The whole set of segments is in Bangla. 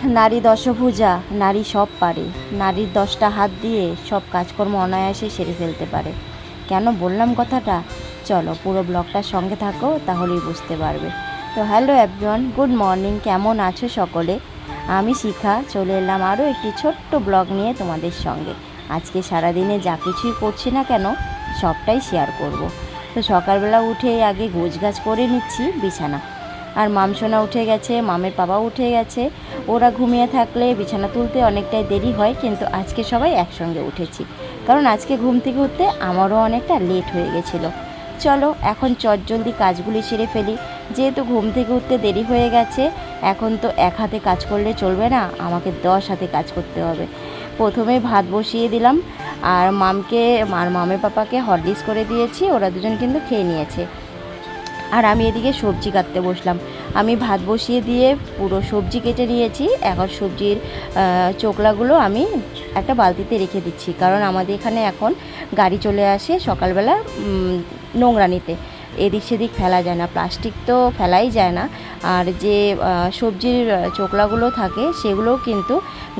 নারী দশভুজা, নারী সব পারে। নারীর 10টা হাত দিয়ে সব কাজকর্ম অনায়াসে সেরে ফেলতে পারে। কেন বললাম কথাটা? চলো পুরো ব্লগটার সঙ্গে থাকো, তাহলেই বুঝতে পারবে। তো হ্যালো এভরিওয়ান, গুড মর্নিং। কেমন আছো সকলে? আমি শিখা চলে এলাম আরও একটি ছোট্ট ব্লগ নিয়ে তোমাদের সঙ্গে। আজকে সারাদিনে যা কিছুই করছি না কেন সবটাই শেয়ার করব। তো সকালবেলা উঠে আগে গোছগাছ করে নিচ্ছি বিছানা। আর মামসোনা উঠে গেছে, মামের বাবা উঠে গেছে। ওরা ঘুমিয়ে থাকলে বিছানা তুলতে অনেকটাই দেরি হয়, কিন্তু আজকে সবাই একসঙ্গে উঠেছি, কারণ আজকে ঘুম থেকে উঠতে আমারও অনেকটা লেট হয়ে গেছিলো। চলো এখন চটজলদি কাজগুলি সেরে ফেলি, যেহেতু ঘুম থেকে উঠতে দেরি হয়ে গেছে। এখন তো এক হাতে কাজ করলে চলবে না, আমাকে 10 হাতে কাজ করতে হবে। প্রথমে ভাত বসিয়ে দিলাম, আর মামের পাপাকে হরলিক্স করে দিয়েছি, ওরা দুজন কিন্তু খেয়ে নিয়েছে। আর আমি এদিকে সবজি কাটতে বসলাম। আমি ভাত বসিয়ে দিয়ে পুরো সবজি কেটে নিয়েছি। এখন সবজির চোকলাগুলো আমি একটা বালতিতে রেখে দিচ্ছি, কারণ আমাদের এখানে এখন গাড়ি চলে আসে সকালবেলা নোংরা নিতে। এদিক সেদিক ফেলা যায় না, প্লাস্টিক তো ফেলাই যায় না। আর যে সবজির চোকলাগুলো থাকে সেগুলোও কিন্তু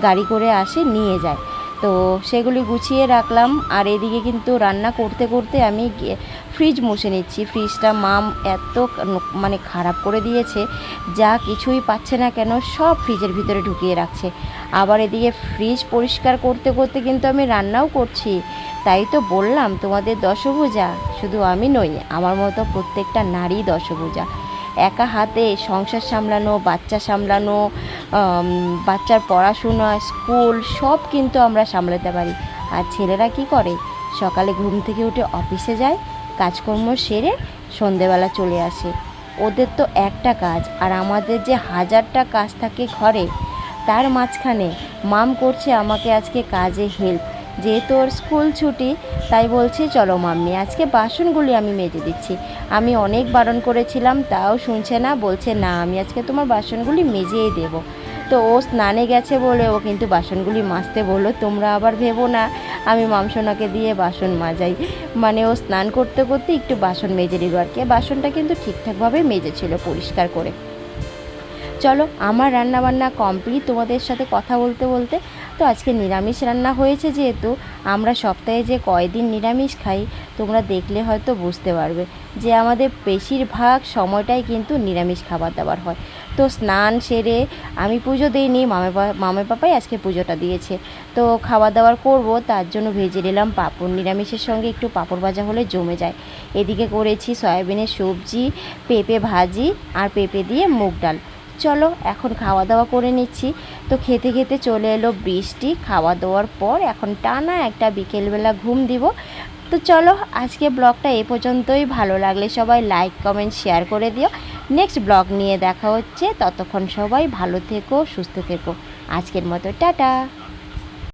গাড়ি করে আসে নিয়ে যায়। তো সেগুলি গুছিয়ে রাখলাম। আর এদিকে কিন্তু রান্না করতে করতে আমি ফ্রিজ মুছে নিচ্ছি। ফ্রিজটা মাম এত খারাপ করে দিয়েছে, যা কিছুই পাচ্ছে না কেন সব ফ্রিজের ভিতরে ঢুকিয়ে রাখছে। আবার এদিকে ফ্রিজ পরিষ্কার করতে করতে কিন্তু আমি রান্নাও করছি। তাই তো বললাম তোমাদের দশভুজা শুধু আমি নই, আমার মতো প্রত্যেকটা নারী দশভুজা। একা হাতে সংসার সামলানো, বাচ্চা সামলানো, বাচ্চার পড়াশোনা, স্কুল সব কিন্তু আমরা সামলাতে পারি। আর ছেলেরা কি করে? সকালে ঘুম থেকে উঠে অফিসে যায়, কাজকর্ম সেরে সন্ধেবেলা চলে আসে। ওদের তো একটা কাজ, আর আমাদের যে হাজারটা কাজ থাকে ঘরে। তার মাঝখানে মাম করছে আমাকে আজকে কাজে হেল্প। যেহেতু ওর স্কুল ছুটি, তাই বলছে চলো মাম্মি আজকে বাসনগুলি আমি মেজে দিচ্ছি। আমি অনেক বারণ করেছিলাম, তাও শুনছে না, বলছে না আমি আজকে তোমার বাসনগুলি মেজেই দেবো। তো ও স্নানে গেছে বলে ও কিন্তু বাসনগুলি মাজতে বললো। তোমরা আবার ভেবো না আমি মামসোনাকে দিয়ে বাসন মাজাই, ও স্নান করতে করতে একটু বাসন মেজে নিল আর কি। বাসনটা কিন্তু ঠিকঠাকভাবে মেজেছিল পরিষ্কার করে। চলো আমার রান্নাবান্না কমপ্লিট তোমাদের সাথে কথা বলতে বলতে। তো আজকে নিরামিষ রান্না হয়েছে, যেহেতু আমরা সপ্তাহে যে কয়দিন নিরামিষ খাই তোমরা দেখলে হয়তো বুঝতে পারবে যে আমাদের বেশিরভাগ সময়টাই কিন্তু নিরামিষ খাবার দাবার হয়। তো স্নান সেরে আমি পুজো দিইনি, মামের পাপাই আজকে পুজোটা দিয়েছে। তো খাবার দাবার করব, তার জন্য ভেজে নিলাম পাঁপড়। নিরামিষের সঙ্গে একটু পাঁপড় ভাজা হলে জমে যায়। এদিকে করেছি সয়াবিনের সবজি, পেঁপে ভাজি, আর পেঁপে দিয়ে মুগ ডাল। চলো এখন খাওয়া দাওয়া করে নিচ্ছি। তো খেতে খেতে চলে এলো বৃষ্টি। খাওয়া দাওয়ার পর এখন টানা একটা বিকেলবেলা ঘুম দিব। তো চলো আজকে ব্লগটা এ পর্যন্তই। ভালো লাগলে সবাই লাইক কমেন্ট শেয়ার করে দিও। নেক্সট ব্লগ নিয়ে দেখা হচ্ছে, ততক্ষণ সবাই ভালো থেকো, সুস্থ থেকো। আজকের মতো টাটা।